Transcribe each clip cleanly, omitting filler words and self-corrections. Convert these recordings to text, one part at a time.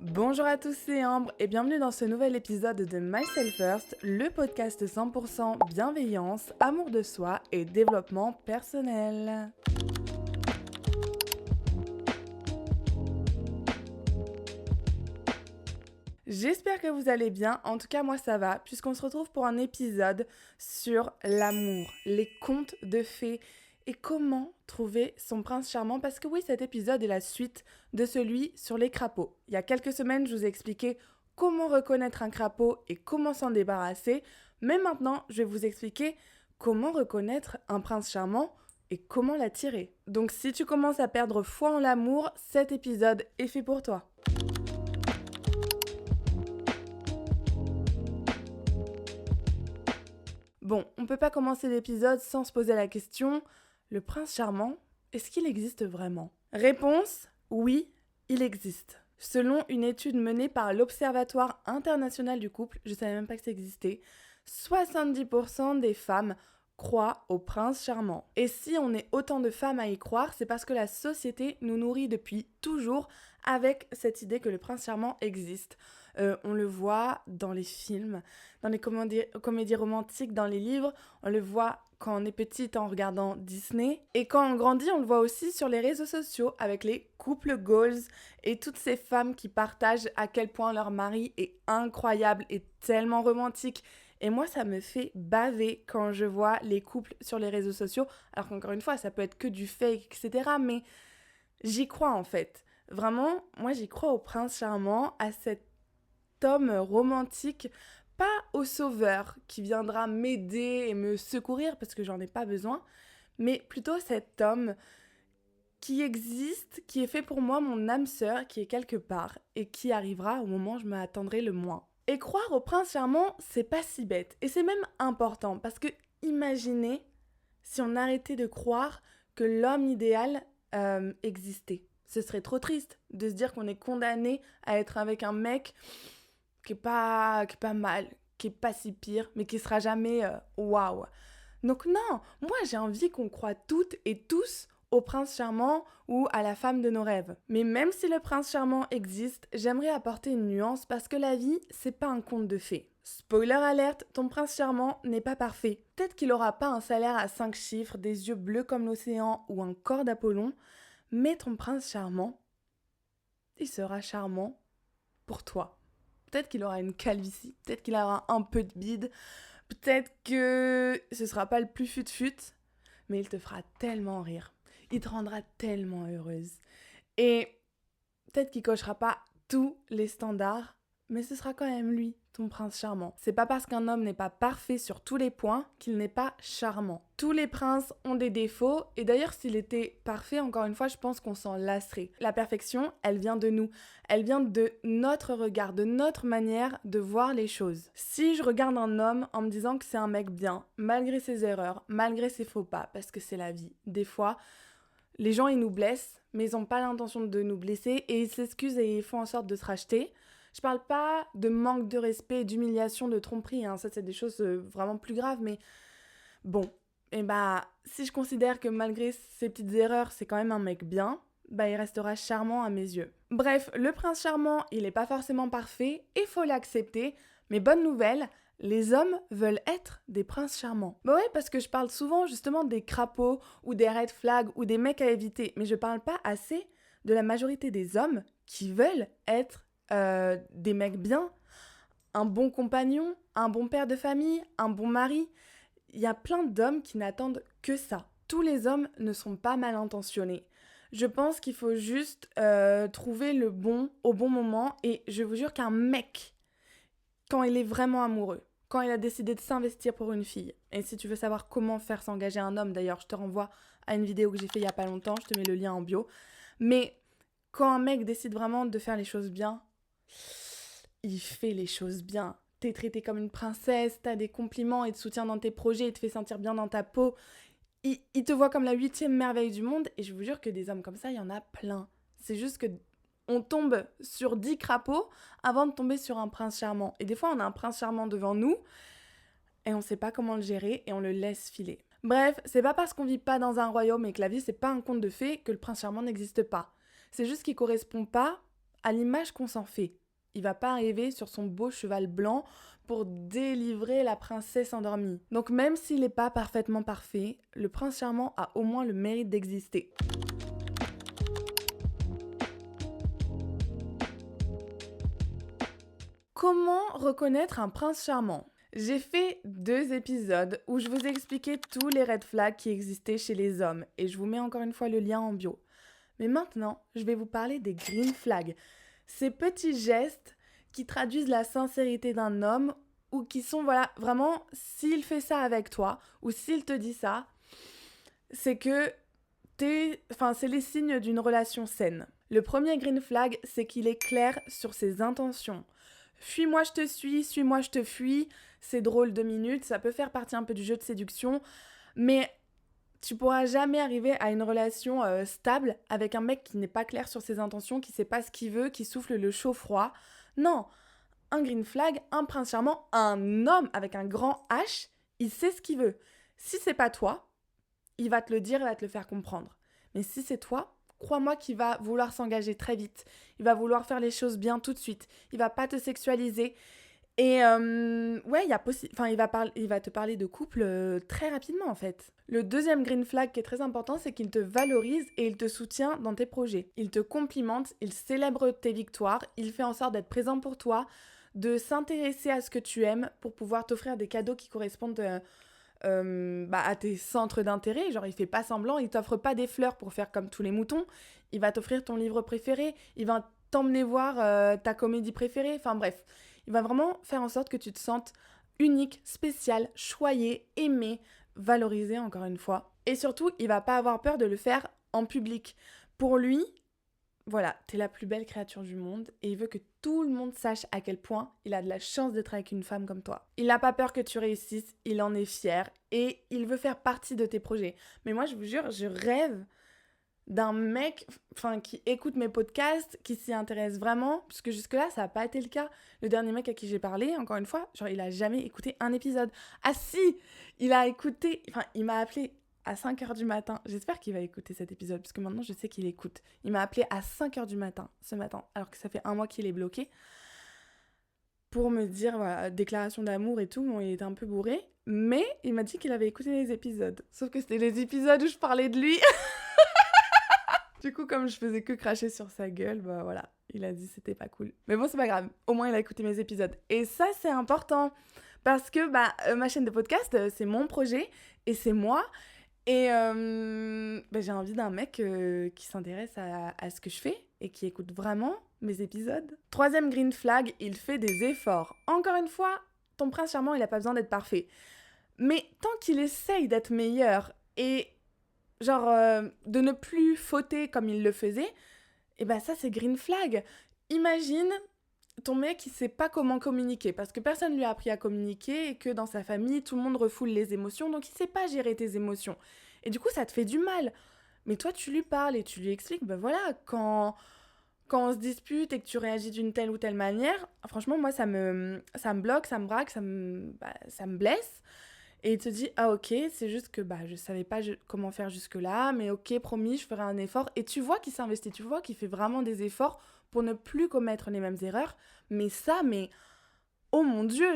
Bonjour à tous, c'est Ambre et bienvenue dans ce nouvel épisode de Myself First, le podcast 100% bienveillance, amour de soi et développement personnel. J'espère que vous allez bien, en tout cas moi ça va, puisqu'on se retrouve pour un épisode sur l'amour, les contes de fées et comment trouver son prince charmant, parce que oui, cet épisode est la suite de celui sur les crapauds. Il y a quelques semaines, je vous ai expliqué comment reconnaître un crapaud et comment s'en débarrasser, mais maintenant je vais vous expliquer comment reconnaître un prince charmant et comment l'attirer. Donc si tu commences à perdre foi en l'amour, cet épisode est fait pour toi. Bon, on peut pas commencer l'épisode sans se poser la question, le prince charmant, est-ce qu'il existe vraiment ? Réponse, oui, il existe. Selon une étude menée par l'Observatoire international du couple, je savais même pas que ça existait, 70% des femmes croient au prince charmant. Et si on est autant de femmes à y croire, c'est parce que la société nous nourrit depuis toujours avec cette idée que le prince charmant existe. On le voit dans les films, dans les comédies romantiques, dans les livres, on le voit quand on est petite en regardant Disney. Et quand on grandit, on le voit aussi sur les réseaux sociaux avec les couples goals et toutes ces femmes qui partagent à quel point leur mari est incroyable et tellement romantique. Et moi, ça me fait baver quand je vois les couples sur les réseaux sociaux. Alors qu'encore une fois, ça peut être que du fake, etc. Mais j'y crois en fait. Vraiment, moi j'y crois au prince charmant, à cet homme romantique, pas au sauveur qui viendra m'aider et me secourir parce que j'en ai pas besoin, mais plutôt cet homme qui existe, qui est fait pour moi mon âme sœur, qui est quelque part et qui arrivera au moment où je m'attendrai le moins. Et croire au prince charmant, c'est pas si bête et c'est même important parce que imaginez si on arrêtait de croire que l'homme idéal existait. Ce serait trop triste de se dire qu'on est condamné à être avec un mec qui est pas mal, qui est pas si pire, mais qui sera jamais waouh. Donc non, moi j'ai envie qu'on croie toutes et tous au prince charmant ou à la femme de nos rêves. Mais même si le prince charmant existe, j'aimerais apporter une nuance parce que la vie, c'est pas un conte de fées. Spoiler alerte, ton prince charmant n'est pas parfait. Peut-être qu'il aura pas un salaire à 5 chiffres, des yeux bleus comme l'océan ou un corps d'Apollon, mais ton prince charmant, il sera charmant pour toi. Peut-être qu'il aura une calvitie, peut-être qu'il aura un peu de bide, peut-être que ce sera pas le plus fut-fut, mais il te fera tellement rire. Il te rendra tellement heureuse. Et peut-être qu'il cochera pas tous les standards, mais ce sera quand même lui, ton prince charmant. C'est pas parce qu'un homme n'est pas parfait sur tous les points qu'il n'est pas charmant. Tous les princes ont des défauts, et d'ailleurs s'il était parfait, encore une fois, je pense qu'on s'en lasserait. La perfection, elle vient de nous. Elle vient de notre regard, de notre manière de voir les choses. Si je regarde un homme en me disant que c'est un mec bien, malgré ses erreurs, malgré ses faux pas, parce que c'est la vie, des fois, les gens, ils nous blessent, mais ils n'ont pas l'intention de nous blesser et ils s'excusent et ils font en sorte de se racheter. Je parle pas de manque de respect, d'humiliation, de tromperie, hein. Ça c'est des choses vraiment plus graves, mais bon, et si je considère que malgré ses petites erreurs, c'est quand même un mec bien, il restera charmant à mes yeux. Bref, le prince charmant, il est pas forcément parfait, et faut l'accepter, mais bonne nouvelle, les hommes veulent être des princes charmants. Ouais, parce que je parle souvent justement des crapauds, ou des red flags, ou des mecs à éviter, mais je parle pas assez de la majorité des hommes qui veulent être des mecs bien, un bon compagnon, un bon père de famille, un bon mari. Il y a plein d'hommes qui n'attendent que ça. Tous les hommes ne sont pas mal intentionnés. Je pense qu'il faut juste trouver le bon au bon moment, et je vous jure qu'un mec, quand il est vraiment amoureux, quand il a décidé de s'investir pour une fille, et si tu veux savoir comment faire s'engager un homme, d'ailleurs je te renvoie à une vidéo que j'ai fait il y a pas longtemps, je te mets le lien en bio, mais quand un mec décide vraiment de faire les choses bien, il fait les choses bien. T'es traité comme une princesse, t'as des compliments, il te soutient dans tes projets, il te fait sentir bien dans ta peau. Il te voit comme la 8e merveille du monde, et je vous jure que des hommes comme ça, il y en a plein. C'est juste que on tombe sur 10 crapauds avant de tomber sur un prince charmant. Et des fois, on a un prince charmant devant nous, et on sait pas comment le gérer, et on le laisse filer. Bref, c'est pas parce qu'on vit pas dans un royaume et que la vie c'est pas un conte de fées que le prince charmant n'existe pas. C'est juste qu'il correspond pas à l'image qu'on s'en fait. Il va pas arriver sur son beau cheval blanc pour délivrer la princesse endormie. Donc même s'il n'est pas parfaitement parfait, le prince charmant a au moins le mérite d'exister. Comment reconnaître un prince charmant ? J'ai fait 2 épisodes où je vous ai expliqué tous les red flags qui existaient chez les hommes et je vous mets encore une fois le lien en bio. Mais maintenant, je vais vous parler des green flags. Ces petits gestes qui traduisent la sincérité d'un homme ou qui sont, voilà, vraiment, s'il fait ça avec toi ou s'il te dit ça, c'est que c'est les signes d'une relation saine. Le premier green flag, c'est qu'il est clair sur ses intentions. Fuis-moi, je te suis-moi, je te fuis. C'est drôle 2 minutes, ça peut faire partie un peu du jeu de séduction, mais tu pourras jamais arriver à une relation stable avec un mec qui n'est pas clair sur ses intentions, qui sait pas ce qu'il veut, qui souffle le chaud-froid. Non, un green flag, un prince charmant, un homme avec un grand H, il sait ce qu'il veut. Si c'est pas toi, il va te le dire, il va te le faire comprendre. Mais si c'est toi, crois-moi qu'il va vouloir s'engager très vite. Il va vouloir faire les choses bien tout de suite. Il va pas te sexualiser. Et ouais, il va te parler de couple très rapidement en fait. Le deuxième green flag qui est très important, c'est qu'il te valorise et il te soutient dans tes projets. Il te complimente, il célèbre tes victoires, il fait en sorte d'être présent pour toi, de s'intéresser à ce que tu aimes pour pouvoir t'offrir des cadeaux qui correspondent à tes centres d'intérêt. Genre, il fait pas semblant, il t'offre pas des fleurs pour faire comme tous les moutons. Il va t'offrir ton livre préféré, il va t'emmener voir ta comédie préférée. Enfin bref, il va vraiment faire en sorte que tu te sentes unique, spécial, choyé, aimé, valorisé encore une fois. Et surtout, il va pas avoir peur de le faire en public. Pour lui, voilà, t'es la plus belle créature du monde et il veut que tout le monde sache à quel point il a de la chance d'être avec une femme comme toi. Il n'a pas peur que tu réussisses, il en est fier et il veut faire partie de tes projets. Mais moi, je vous jure, je rêve d'un mec qui écoute mes podcasts, qui s'y intéresse vraiment, parce que jusque-là, ça n'a pas été le cas. Le dernier mec à qui j'ai parlé, encore une fois, genre, il a jamais écouté un épisode. Ah si, il m'a appelé à 5h du matin. J'espère qu'il va écouter cet épisode, parce que maintenant, je sais qu'il écoute. Il m'a appelé à 5h du matin, ce matin, alors que ça fait 1 mois qu'il est bloqué, pour me dire, voilà, déclaration d'amour et tout. Bon, il était un peu bourré, mais il m'a dit qu'il avait écouté les épisodes. Sauf que c'était les épisodes où je parlais de lui. Du coup, comme je faisais que cracher sur sa gueule, bah voilà, il a dit c'était pas cool. Mais bon, c'est pas grave, au moins il a écouté mes épisodes. Et ça, c'est important, parce que ma chaîne de podcast, c'est mon projet, et c'est moi, et j'ai envie d'un mec qui s'intéresse à ce que je fais, et qui écoute vraiment mes épisodes. Troisième green flag, il fait des efforts. Encore une fois, ton prince charmant, il a pas besoin d'être parfait. Mais tant qu'il essaye d'être meilleur, et de ne plus fauter comme il le faisait, et ça c'est green flag. Imagine ton mec il sait pas comment communiquer parce que personne lui a appris à communiquer et que dans sa famille tout le monde refoule les émotions, donc il sait pas gérer tes émotions. Et du coup ça te fait du mal. Mais toi tu lui parles et tu lui expliques, quand on se dispute et que tu réagis d'une telle ou telle manière, franchement moi ça me bloque, ça me braque, ça me blesse. Et il te dit, ah ok, c'est juste que je savais pas comment faire jusque-là, mais ok, promis, je ferai un effort. Et tu vois qu'il s'investit, tu vois qu'il fait vraiment des efforts pour ne plus commettre les mêmes erreurs. Mais oh mon Dieu,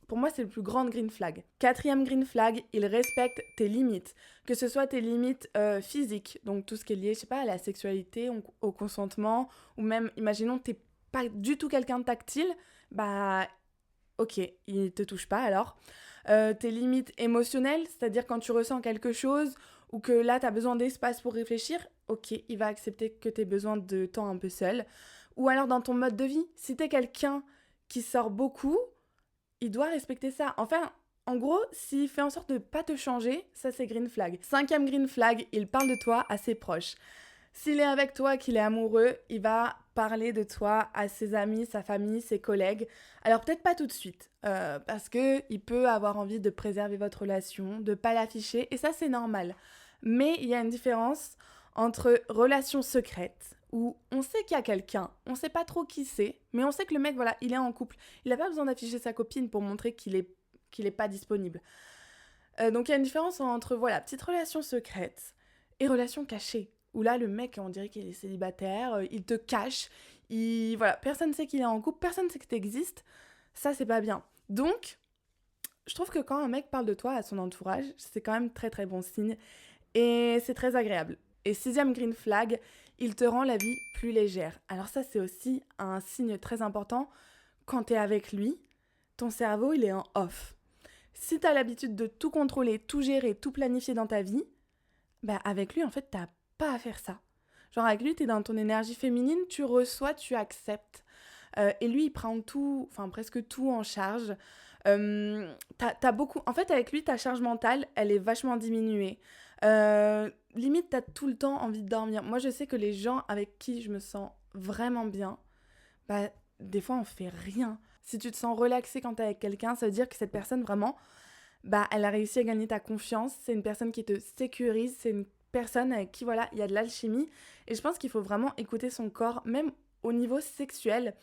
pour moi, c'est le plus grand green flag. Quatrième green flag, il respecte tes limites. Que ce soit tes limites physiques, donc tout ce qui est lié, je sais pas, à la sexualité, au consentement, ou même, imaginons, t'es pas du tout quelqu'un de tactile, ok, il te touche pas alors. Tes limites émotionnelles, c'est-à-dire quand tu ressens quelque chose ou que là, tu as besoin d'espace pour réfléchir, ok, il va accepter que tu aies besoin de temps un peu seul. Ou alors dans ton mode de vie, si tu es quelqu'un qui sort beaucoup, il doit respecter ça. Enfin, en gros, s'il fait en sorte de ne pas te changer, ça c'est green flag. Cinquième green flag, il parle de toi à ses proches. S'il est avec toi, qu'il est amoureux, il va parler de toi à ses amis, sa famille, ses collègues. Alors peut-être pas tout de suite, parce qu'il peut avoir envie de préserver votre relation, de pas l'afficher, et ça c'est normal. Mais il y a une différence entre relation secrète, où on sait qu'il y a quelqu'un, on sait pas trop qui c'est, mais on sait que le mec, voilà, il est en couple. Il n'a pas besoin d'afficher sa copine pour montrer qu'il est pas disponible. Donc il y a une différence entre, voilà, petite relation secrète et relation cachée. où là, le mec, on dirait qu'il est célibataire, il te cache, voilà, personne ne sait qu'il est en couple, personne ne sait que tu existes. Ça, c'est pas bien. Donc, je trouve que quand un mec parle de toi à son entourage, c'est quand même très très bon signe et c'est très agréable. Et 6e green flag, il te rend la vie plus légère. Alors ça, c'est aussi un signe très important. Quand t'es avec lui, ton cerveau, il est en off. Si t'as l'habitude de tout contrôler, tout gérer, tout planifier dans ta vie, bah avec lui, en fait, t'as pas à faire ça. Genre avec lui, t'es dans ton énergie féminine, tu reçois, tu acceptes. Et lui, il prend tout, enfin presque tout en charge. T'as beaucoup... En fait, avec lui, ta charge mentale, elle est vachement diminuée. Limite, t'as tout le temps envie de dormir. Moi, je sais que les gens avec qui je me sens vraiment bien, bah, des fois, on fait rien. Si tu te sens relaxé quand t'es avec quelqu'un, ça veut dire que cette personne, vraiment, bah, elle a réussi à gagner ta confiance. C'est une personne qui te sécurise. C'est une personne avec qui, voilà, il y a de l'alchimie. Et je pense qu'il faut vraiment écouter son corps, même au niveau sexuel.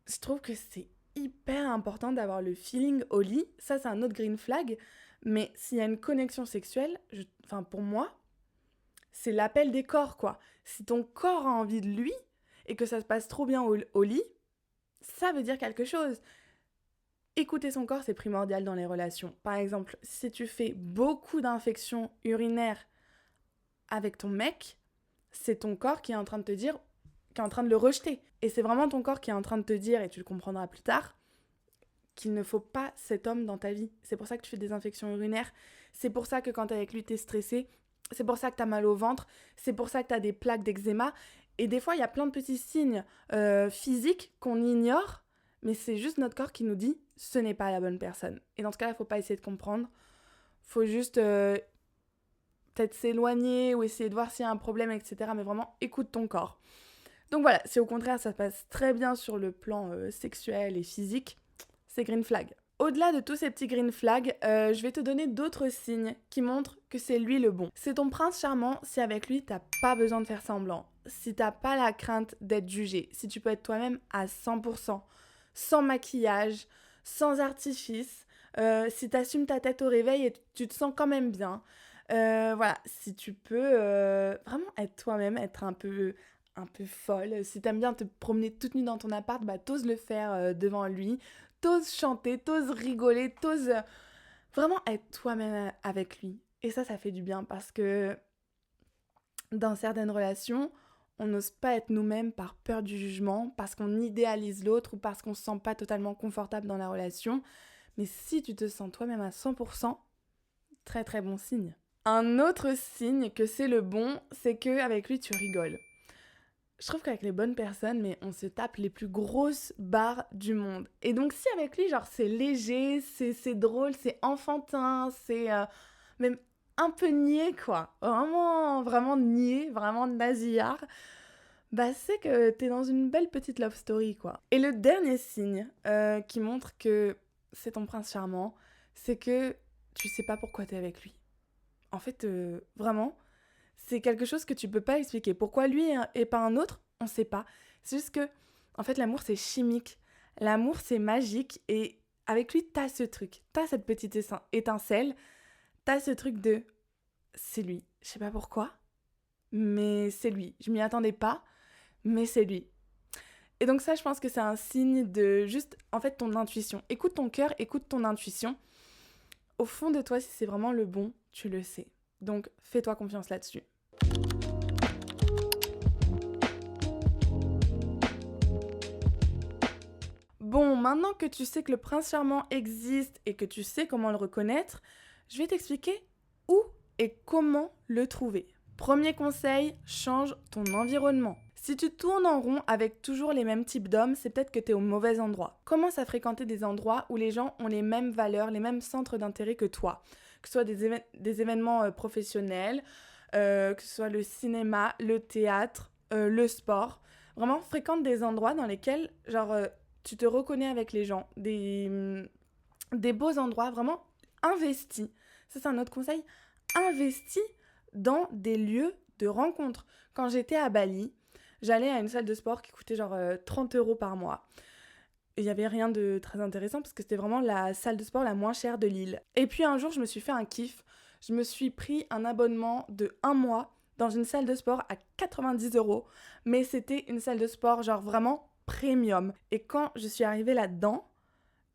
Je trouve que c'est hyper important d'avoir le feeling au lit. Ça, c'est un autre green flag. Mais s'il y a une connexion sexuelle, enfin, pour moi, c'est l'appel des corps, quoi. Si ton corps a envie de lui et que ça se passe trop bien au lit, ça veut dire quelque chose. Écouter son corps, c'est primordial dans les relations. Par exemple, si tu fais beaucoup d'infections urinaires avec ton mec, c'est ton corps qui est en train de te dire, qui est en train de le rejeter. Et c'est vraiment ton corps qui est en train de te dire, et tu le comprendras plus tard, qu'il ne faut pas cet homme dans ta vie. C'est pour ça que tu fais des infections urinaires. C'est pour ça que quand t'es avec lui, t'es stressé. C'est pour ça que t'as mal au ventre. C'est pour ça que t'as des plaques d'eczéma. Et des fois, il y a plein de petits signes physiques qu'on ignore, mais c'est juste notre corps qui nous dit « ce n'est pas la bonne personne ». Et dans ce cas-là, il ne faut pas essayer de comprendre. Il faut juste peut-être s'éloigner ou essayer de voir s'il y a un problème, etc. Mais vraiment, écoute ton corps. Donc voilà, si au contraire, ça se passe très bien sur le plan sexuel et physique, c'est green flag. Au-delà de tous ces petits green flags, je vais te donner d'autres signes qui montrent que c'est lui le bon. C'est ton prince charmant si avec lui, t'as pas besoin de faire semblant. Si t'as pas la crainte d'être jugé. Si tu peux être toi-même à 100%. Sans maquillage, sans artifice. Si t'assumes ta tête au réveil et tu te sens quand même bien. Voilà, si tu peux vraiment être toi-même, être un peu folle. Si t'aimes bien te promener toute nue dans ton appart, bah t'oses le faire devant lui. T'oses chanter, t'oses rigoler, t'oses vraiment être toi-même avec lui. Et ça fait du bien parce que dans certaines relations, on n'ose pas être nous-mêmes par peur du jugement, parce qu'on idéalise l'autre ou parce qu'on se sent pas totalement confortable dans la relation. Mais si tu te sens toi-même à 100%, très très bon signe. Un autre signe que c'est le bon, c'est qu'avec lui, tu rigoles. Je trouve qu'avec les bonnes personnes, mais on se tape les plus grosses barres du monde. Et donc si avec lui, genre c'est léger, c'est drôle, c'est enfantin, c'est même un peu niais quoi. Vraiment, vraiment niais, vraiment nasillard. Bah c'est que t'es dans une belle petite love story quoi. Et le dernier signe qui montre que c'est ton prince charmant, c'est que tu sais pas pourquoi t'es avec lui. En fait, vraiment, c'est quelque chose que tu peux pas expliquer. Pourquoi lui et pas un autre, on sait pas. C'est juste que, en fait, l'amour, c'est chimique. L'amour, c'est magique. Et avec lui, t'as ce truc. T'as cette petite étincelle. T'as ce truc de... C'est lui. Je sais pas pourquoi, mais c'est lui. Je m'y attendais pas, mais c'est lui. Et donc ça, je pense que c'est un signe de juste, en fait, ton intuition. Écoute ton cœur, écoute ton intuition. Au fond de toi, si c'est vraiment le bon, tu le sais. Donc, fais-toi confiance là-dessus. Bon, maintenant que tu sais que le prince charmant existe et que tu sais comment le reconnaître, je vais t'expliquer où et comment le trouver. Premier conseil, change ton environnement. Si tu tournes en rond avec toujours les mêmes types d'hommes, c'est peut-être que tu es au mauvais endroit. Commence à fréquenter des endroits où les gens ont les mêmes valeurs, les mêmes centres d'intérêt que toi. Que ce soit des événements professionnels, que ce soit le cinéma, le théâtre, le sport. Vraiment, fréquente des endroits dans lesquels, tu te reconnais avec les gens. Des beaux endroits, vraiment investis. Ça, c'est un autre conseil. Investis dans des lieux de rencontre. Quand j'étais à Bali, j'allais à une salle de sport qui coûtait 30 € par mois. Il n'y avait rien de très intéressant parce que c'était vraiment la salle de sport la moins chère de l'île. Et puis un jour, je me suis fait un kiff. Je me suis pris un abonnement de 1 mois dans une salle de sport à 90 €, mais c'était une salle de sport genre vraiment premium. Et quand je suis arrivée là-dedans,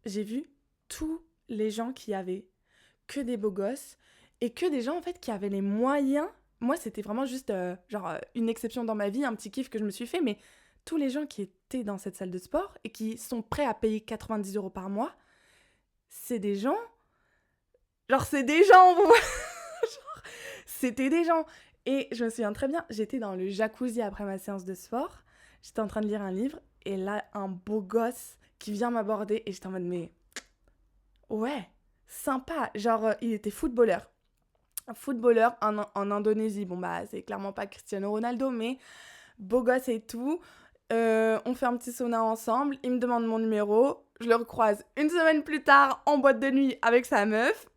j'ai vu tous les gens qui avaient que des beaux gosses et que des gens en fait qui avaient les moyens. Moi, c'était vraiment juste une exception dans ma vie, un petit kiff que je me suis fait, mais tous les gens qui étaient dans cette salle de sport et qui sont prêts à payer 90 € par mois, c'est des gens. Genre, c'est des gens, vous voyez. Genre, c'était des gens. Et je me souviens très bien, j'étais dans le jacuzzi après ma séance de sport, j'étais en train de lire un livre, et là, un beau gosse qui vient m'aborder, et j'étais en mode, mais ouais, sympa. Genre, il était footballeur. Un footballeur en Indonésie. Bon, bah, c'est clairement pas Cristiano Ronaldo, mais beau gosse et tout. On fait un petit sauna ensemble, il me demande mon numéro, je le recroise une semaine plus tard en boîte de nuit avec sa meuf.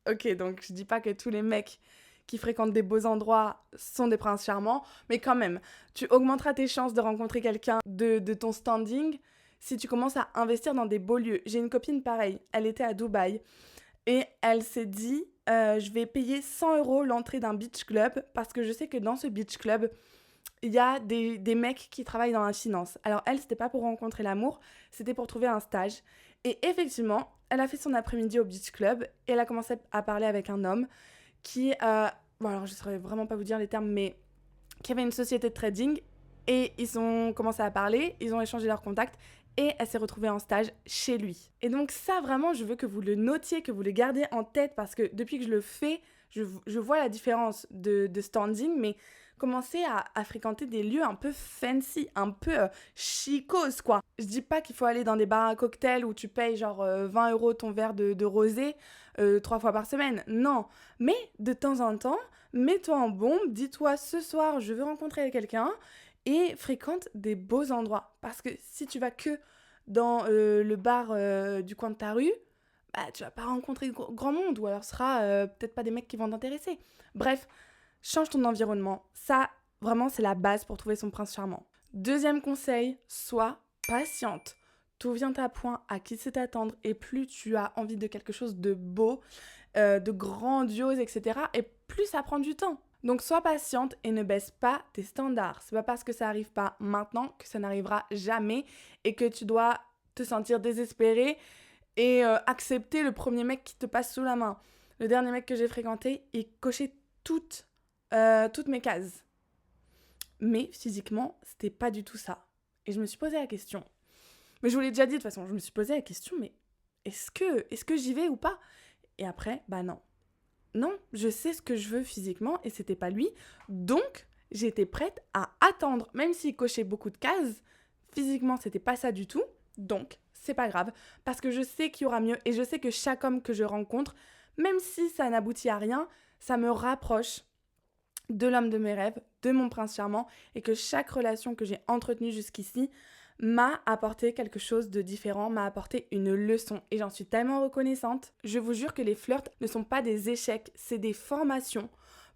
Ok, donc je dis pas que tous les mecs qui fréquentent des beaux endroits sont des princes charmants, mais quand même, tu augmenteras tes chances de rencontrer quelqu'un de ton standing si tu commences à investir dans des beaux lieux. J'ai une copine pareille, elle était à Dubaï et elle s'est dit je vais payer 100 € l'entrée d'un beach club parce que je sais que dans ce beach club, il y a des mecs qui travaillent dans la finance. Alors elle, c'était pas pour rencontrer l'amour, c'était pour trouver un stage. Et effectivement, elle a fait son après-midi au beach club et elle a commencé à parler avec un homme qui, bon alors je saurais vraiment pas vous dire les termes, mais qui avait une société de trading. Et ils ont commencé à parler, ils ont échangé leurs contacts et elle s'est retrouvée en stage chez lui. Et donc ça, vraiment, je veux que vous le notiez, que vous le gardiez en tête parce que depuis que je le fais, je vois la différence de standing, mais commencer à fréquenter des lieux un peu fancy, un peu chicos, quoi. Je dis pas qu'il faut aller dans des bars à cocktails où tu payes genre 20 € ton verre de rosé 3 fois par semaine. Non, mais de temps en temps, mets-toi en bombe, dis-toi ce soir, je veux rencontrer quelqu'un et fréquente des beaux endroits. Parce que si tu vas que dans le bar du coin de ta rue, bah tu vas pas rencontrer grand monde ou alors ce sera peut-être pas des mecs qui vont t'intéresser. Bref, change ton environnement. Ça, vraiment, c'est la base pour trouver son prince charmant. Deuxième conseil, sois patiente. Tout vient à point, à qui c'est t'attendre, et plus tu as envie de quelque chose de beau, de grandiose, etc., et plus ça prend du temps. Donc sois patiente et ne baisse pas tes standards. C'est pas parce que ça arrive pas maintenant que ça n'arrivera jamais et que tu dois te sentir désespéré et accepter le premier mec qui te passe sous la main. Le dernier mec que j'ai fréquenté, il cochait toutes mes cases. Mais physiquement, c'était pas du tout ça. Et je me suis posé la question. Mais je vous l'ai déjà dit de toute façon, je me suis posé la question, mais est-ce que j'y vais ou pas ? Et après, bah non. Non, je sais ce que je veux physiquement et c'était pas lui. Donc, j'étais prête à attendre. Même s'il cochait beaucoup de cases, physiquement, c'était pas ça du tout. Donc, c'est pas grave. Parce que je sais qu'il y aura mieux et je sais que chaque homme que je rencontre, même si ça n'aboutit à rien, ça me rapproche de l'homme de mes rêves, de mon prince charmant, et que chaque relation que j'ai entretenue jusqu'ici m'a apporté quelque chose de différent, m'a apporté une leçon, et j'en suis tellement reconnaissante. Je vous jure que les flirts ne sont pas des échecs, c'est des formations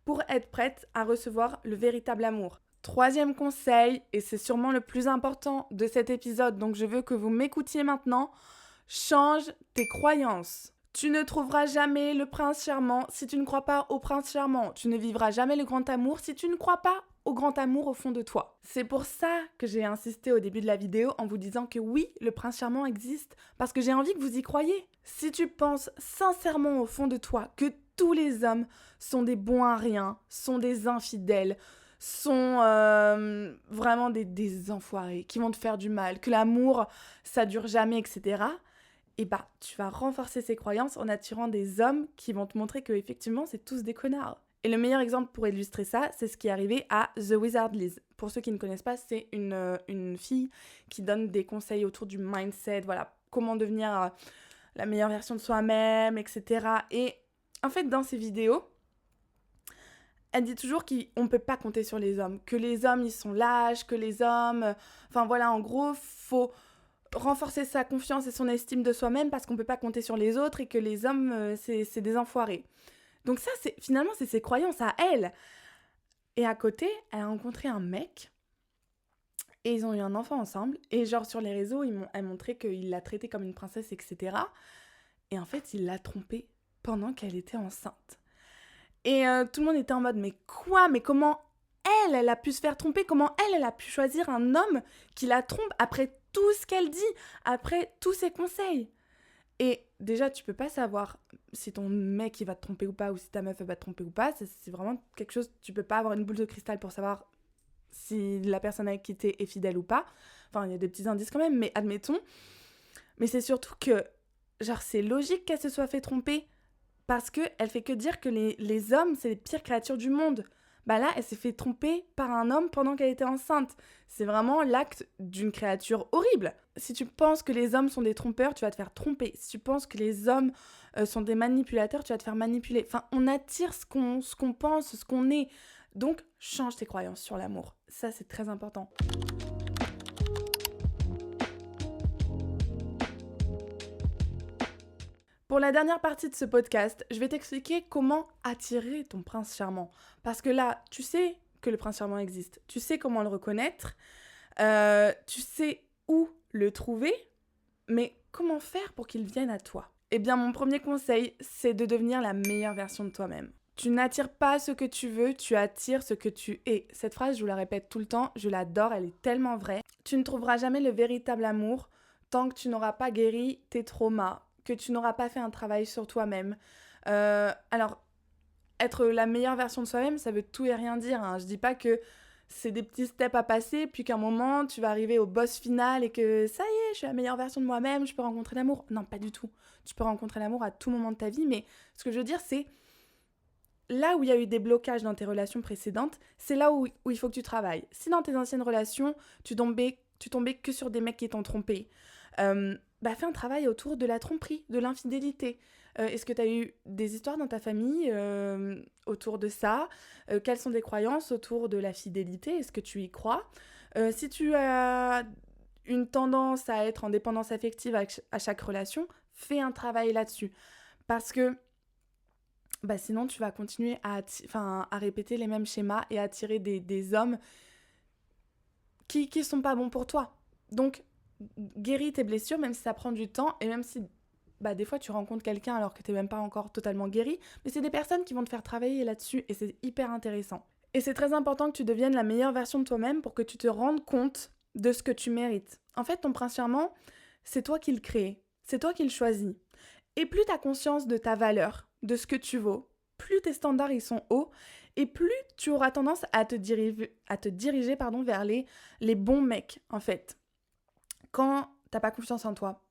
pour être prête à recevoir le véritable amour. Troisième conseil, et c'est sûrement le plus important de cet épisode, donc je veux que vous m'écoutiez maintenant, change tes croyances. Tu ne trouveras jamais le prince charmant si tu ne crois pas au prince charmant. Tu ne vivras jamais le grand amour si tu ne crois pas au grand amour au fond de toi. C'est pour ça que j'ai insisté au début de la vidéo en vous disant que oui, le prince charmant existe, parce que j'ai envie que vous y croyiez. Si tu penses sincèrement au fond de toi que tous les hommes sont des bons à rien, sont des infidèles, sont vraiment des enfoirés, qui vont te faire du mal, que l'amour, ça dure jamais, etc., et bah, tu vas renforcer ces croyances en attirant des hommes qui vont te montrer que effectivement c'est tous des connards. Et le meilleur exemple pour illustrer ça, c'est ce qui est arrivé à The Wizard Liz. Pour ceux qui ne connaissent pas, c'est une fille qui donne des conseils autour du mindset, voilà, comment devenir la meilleure version de soi-même, etc. Et en fait, dans ses vidéos, elle dit toujours qu'on ne peut pas compter sur les hommes, que les hommes, ils sont lâches, que les hommes... Enfin voilà, en gros, faut renforcer sa confiance et son estime de soi-même parce qu'on peut pas compter sur les autres et que les hommes, c'est des enfoirés. Donc ça, finalement, c'est ses croyances à elle. Et à côté, elle a rencontré un mec et ils ont eu un enfant ensemble. Et genre, sur les réseaux, elle montrait qu'il l'a traitée comme une princesse, etc. Et en fait, il l'a trompée pendant qu'elle était enceinte. Et tout le monde était en mode, mais quoi? Mais comment elle a pu se faire tromper? Comment elle a pu choisir un homme qui la trompe après tout ce qu'elle dit, après tous ses conseils? Et déjà, tu peux pas savoir si ton mec il va te tromper ou pas, ou si ta meuf elle va te tromper ou pas. C'est vraiment quelque chose, tu peux pas avoir une boule de cristal pour savoir si la personne avec qui t'es est fidèle ou pas. Enfin, il y a des petits indices quand même, mais admettons. Mais c'est surtout que, genre, c'est logique qu'elle se soit fait tromper. Parce qu'elle fait que dire que les hommes, c'est les pires créatures du monde. Bah là, elle s'est fait tromper par un homme pendant qu'elle était enceinte. C'est vraiment l'acte d'une créature horrible. Si tu penses que les hommes sont des trompeurs, tu vas te faire tromper. Si tu penses que les hommes sont des manipulateurs, tu vas te faire manipuler. Enfin, on attire ce qu'on pense, ce qu'on est. Donc, change tes croyances sur l'amour. Ça, c'est très important. Pour la dernière partie de ce podcast, je vais t'expliquer comment attirer ton prince charmant. Parce que là, tu sais que le prince charmant existe. Tu sais comment le reconnaître. Tu sais où le trouver. Mais comment faire pour qu'il vienne à toi? Eh bien, mon premier conseil, c'est de devenir la meilleure version de toi-même. Tu n'attires pas ce que tu veux, tu attires ce que tu es. Cette phrase, je vous la répète tout le temps, je l'adore, elle est tellement vraie. Tu ne trouveras jamais le véritable amour tant que tu n'auras pas guéri tes traumas, que tu n'auras pas fait un travail sur toi-même. Alors, être la meilleure version de soi-même, ça veut tout et rien dire. Hein. Je dis pas que c'est des petits steps à passer, puis qu'à un moment, tu vas arriver au boss final et que ça y est, je suis la meilleure version de moi-même, je peux rencontrer l'amour. Non, pas du tout. Tu peux rencontrer l'amour à tout moment de ta vie, mais ce que je veux dire, c'est là où il y a eu des blocages dans tes relations précédentes, c'est là où il faut que tu travailles. Si dans tes anciennes relations, tu tombais que sur des mecs qui t'ont trompé, fais un travail autour de la tromperie, de l'infidélité. Est-ce que tu as eu des histoires dans ta famille autour de ça? Quelles sont tes croyances autour de la fidélité? Est-ce que tu y crois? Si tu as une tendance à être en dépendance affective à chaque relation, fais un travail là-dessus. Parce que sinon, tu vas continuer à répéter les mêmes schémas et à attirer des hommes qui sont pas bons pour toi. Donc, guéris tes blessures, même si ça prend du temps, et même si des fois tu rencontres quelqu'un alors que t'es même pas encore totalement guéri, mais c'est des personnes qui vont te faire travailler là-dessus, et c'est hyper intéressant. Et c'est très important que tu deviennes la meilleure version de toi-même pour que tu te rendes compte de ce que tu mérites. En fait, ton prince charmant, c'est toi qui le crée, c'est toi qui le choisis. Et plus tu as conscience de ta valeur, de ce que tu vaux, plus tes standards ils sont hauts, et plus tu auras tendance à te diriger vers les bons mecs, en fait. Quand t'as pas confiance en toi,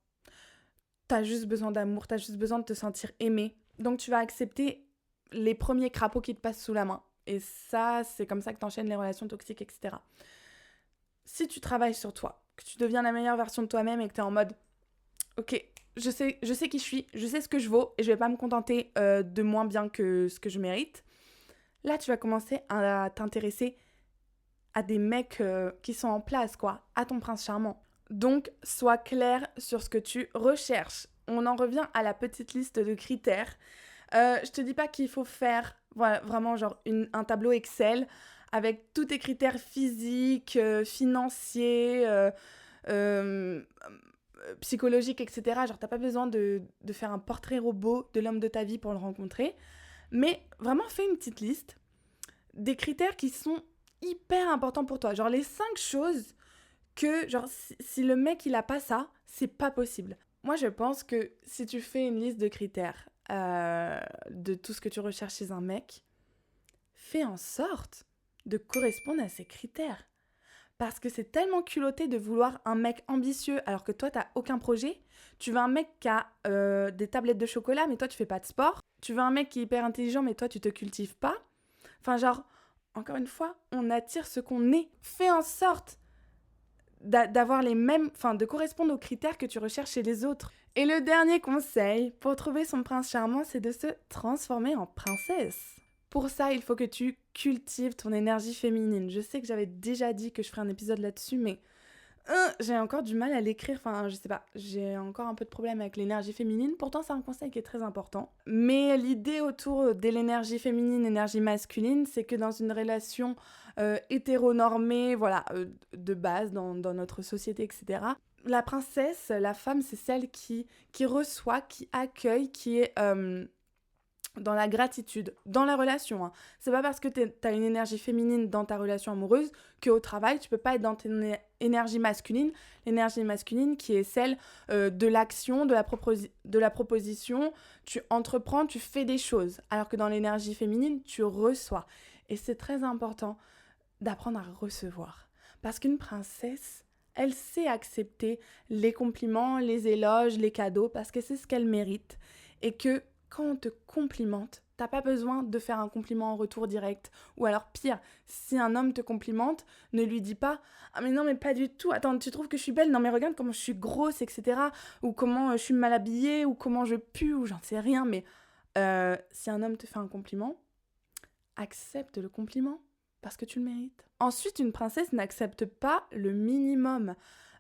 t'as juste besoin d'amour, t'as juste besoin de te sentir aimé. Donc tu vas accepter les premiers crapauds qui te passent sous la main. Et ça, c'est comme ça que t'enchaînes les relations toxiques, etc. Si tu travailles sur toi, que tu deviens la meilleure version de toi-même et que t'es en mode « Ok, je sais qui je suis, je sais ce que je vaux et je vais pas me contenter de moins bien que ce que je mérite », là, tu vas commencer à t'intéresser à des mecs qui sont en place, quoi, à ton prince charmant. Donc, sois clair sur ce que tu recherches. On en revient à la petite liste de critères. Je te dis pas qu'il faut faire vraiment genre un tableau Excel avec tous tes critères physiques, financiers, psychologiques, etc. Genre, t'as pas besoin de faire un portrait robot de l'homme de ta vie pour le rencontrer. Mais vraiment, fais une petite liste des critères qui sont hyper importants pour toi. Genre, les 5 choses que, genre, si le mec, il a pas ça, c'est pas possible. Moi, je pense que si tu fais une liste de critères de tout ce que tu recherches chez un mec, fais en sorte de correspondre à ces critères. Parce que c'est tellement culotté de vouloir un mec ambitieux alors que toi, t'as aucun projet. Tu veux un mec qui a des tablettes de chocolat, mais toi, tu fais pas de sport. Tu veux un mec qui est hyper intelligent, mais toi, tu te cultives pas. Enfin, genre, encore une fois, on attire ce qu'on est. Fais en sorte d'avoir les mêmes, de correspondre aux critères que tu recherches chez les autres. Et le dernier conseil pour trouver son prince charmant, c'est de se transformer en princesse. Pour ça, il faut que tu cultives ton énergie féminine. Je sais que j'avais déjà dit que je ferais un épisode là-dessus, mais j'ai encore du mal à l'écrire. Enfin, je sais pas, j'ai encore un peu de problème avec l'énergie féminine. Pourtant, c'est un conseil qui est très important. Mais l'idée autour de l'énergie féminine, énergie masculine, c'est que dans une relation hétéronormée, de base dans notre société, etc., la princesse, la femme, c'est celle qui reçoit, qui accueille, qui est dans la gratitude, dans la relation. Hein. C'est pas parce que t'as une énergie féminine dans ta relation amoureuse qu'au travail, tu peux pas être dans ton énergie masculine. L'énergie masculine qui est celle de l'action, de la proposition. Tu entreprends, tu fais des choses. Alors que dans l'énergie féminine, tu reçois. Et c'est très important d'apprendre à recevoir. Parce qu'une princesse, elle sait accepter les compliments, les éloges, les cadeaux, parce que c'est ce qu'elle mérite. Et que quand on te complimente, t'as pas besoin de faire un compliment en retour direct. Ou alors pire, si un homme te complimente, ne lui dis pas « Ah mais non mais pas du tout, attends tu trouves que je suis belle? Non mais regarde comment je suis grosse, etc. » Ou comment je suis mal habillée, ou comment je pue, ou j'en sais rien. Mais si un homme te fait un compliment, accepte le compliment parce que tu le mérites. Ensuite, une princesse n'accepte pas le minimum.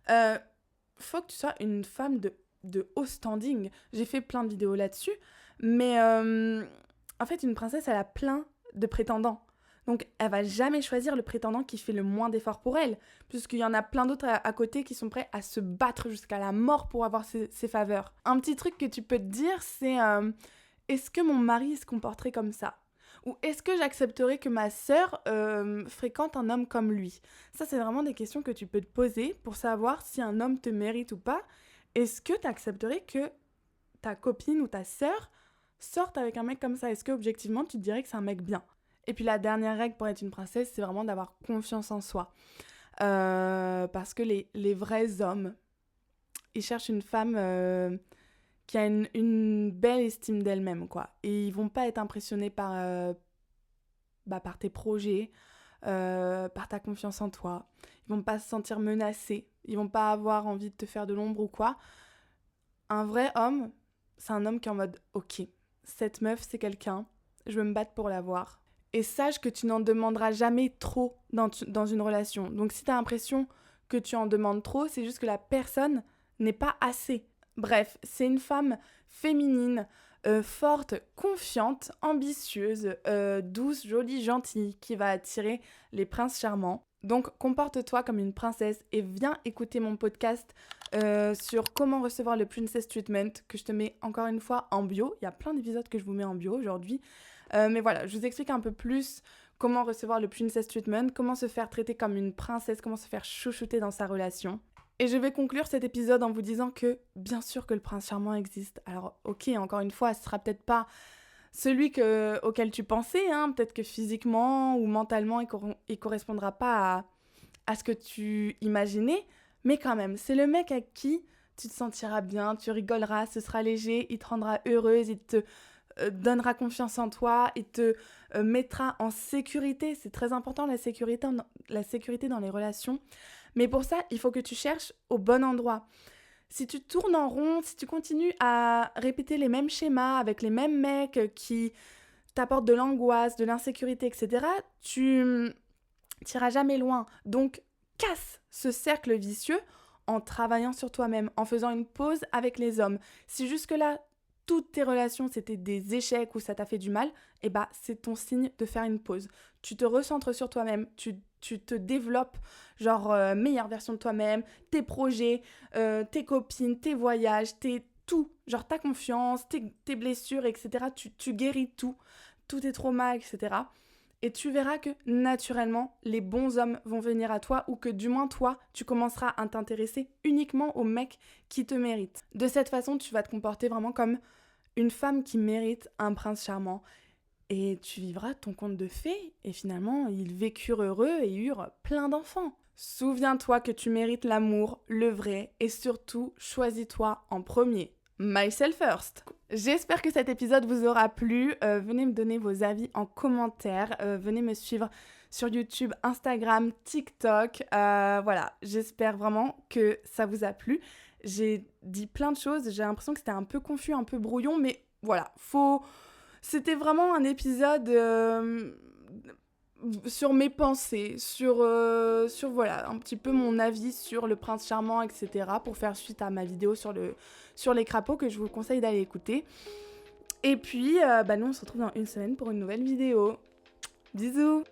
Faut que tu sois une femme de haut standing. J'ai fait plein de vidéos là-dessus. Mais en fait, une princesse, elle a plein de prétendants. Donc, elle va jamais choisir le prétendant qui fait le moins d'efforts pour elle, puisqu'il y en a plein d'autres à côté qui sont prêts à se battre jusqu'à la mort pour avoir ses faveurs. Un petit truc que tu peux te dire, c'est est-ce que mon mari se comporterait comme ça ? Ou est-ce que j'accepterais que ma sœur fréquente un homme comme lui ? Ça, c'est vraiment des questions que tu peux te poser pour savoir si un homme te mérite ou pas. Est-ce que tu accepterais que ta copine ou ta sœur sorte avec un mec comme ça? Est-ce que objectivement tu te dirais que c'est un mec bien? Et puis la dernière règle pour être une princesse, c'est vraiment d'avoir confiance en soi. Parce que les vrais hommes, ils cherchent une femme qui a une belle estime d'elle-même, quoi. Et ils vont pas être impressionnés par tes projets, par ta confiance en toi. Ils vont pas se sentir menacés. Ils vont pas avoir envie de te faire de l'ombre ou quoi. Un vrai homme, c'est un homme qui est en mode « Ok, cette meuf, c'est quelqu'un, je veux me battre pour l'avoir. » Et sache que tu n'en demanderas jamais trop dans une relation. Donc si tu as l'impression que tu en demandes trop, c'est juste que la personne n'est pas assez. Bref, c'est une femme féminine, forte, confiante, ambitieuse, douce, jolie, gentille, qui va attirer les princes charmants. Donc comporte-toi comme une princesse et viens écouter mon podcast sur comment recevoir le Princess Treatment, que je te mets encore une fois en bio. Il y a plein d'épisodes que je vous mets en bio aujourd'hui. Mais voilà, je vous explique un peu plus comment recevoir le Princess Treatment, comment se faire traiter comme une princesse, comment se faire chouchouter dans sa relation. Et je vais conclure cet épisode en vous disant que bien sûr que le prince charmant existe. Alors ok, encore une fois, ce sera peut-être pas celui auquel tu pensais, hein. Peut-être que physiquement ou mentalement, il correspondra pas à ce que tu imaginais, mais quand même, c'est le mec à qui tu te sentiras bien, tu rigoleras, ce sera léger, il te rendra heureuse, il te donnera confiance en toi, il te mettra en sécurité. C'est très important la sécurité dans les relations. Mais pour ça, il faut que tu cherches au bon endroit. Si tu tournes en rond, si tu continues à répéter les mêmes schémas avec les mêmes mecs qui t'apportent de l'angoisse, de l'insécurité, etc., tu n'iras jamais loin. Donc, casse ce cercle vicieux en travaillant sur toi-même, en faisant une pause avec les hommes. Si jusque-là, toutes tes relations, c'était des échecs ou ça t'a fait du mal, eh ben, c'est ton signe de faire une pause. Tu te recentres sur toi-même, tu te développes, meilleure version de toi-même, tes projets, tes copines, tes voyages, tout, ta confiance, tes blessures, etc. Tu guéris tout, tous tes traumas, etc. Et tu verras que naturellement, les bons hommes vont venir à toi ou que du moins toi, tu commenceras à t'intéresser uniquement aux mecs qui te méritent. De cette façon, tu vas te comporter vraiment comme une femme qui mérite un prince charmant. Et tu vivras ton conte de fées et finalement, ils vécurent heureux et eurent plein d'enfants. Souviens-toi que tu mérites l'amour, le vrai, et surtout, choisis-toi en premier. Myself first. J'espère que cet épisode vous aura plu. Venez me donner vos avis en commentaire. Venez me suivre sur YouTube, Instagram, TikTok. Voilà, j'espère vraiment que ça vous a plu. J'ai dit plein de choses. J'ai l'impression que c'était un peu confus, un peu brouillon, mais voilà, c'était vraiment un épisode sur mes pensées, sur voilà, un petit peu mon avis sur le prince charmant, etc. pour faire suite à ma vidéo sur les crapauds que je vous conseille d'aller écouter. Et puis, nous on se retrouve dans une semaine pour une nouvelle vidéo. Bisous!